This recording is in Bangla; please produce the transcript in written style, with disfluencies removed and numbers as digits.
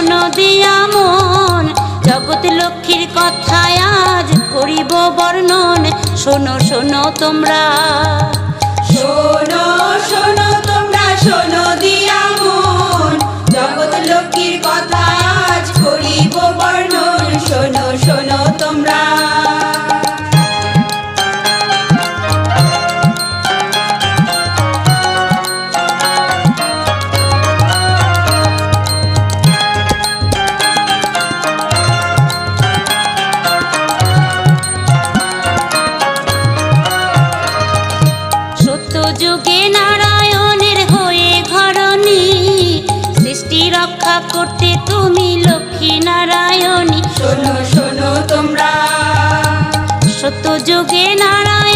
নদিয়া মন জগৎ লক্ষ্মীর কথায় আজ করিব বর্ণন। শোনো শোনো তোমরা, শোনো শোনো তোমরা, শোনো দিয়া মন জগৎ লক্ষ্মীর কথা আজ করিব বর্ণন। শোনো শোনো তোমরা। যুগে নারায়ণের হয়ে ঘরণী, সৃষ্টি রক্ষা করতে তুমি লক্ষ্মী নারায়ণী। শোনো শোনো তোমরা। সত্য যুগে নারায়ণ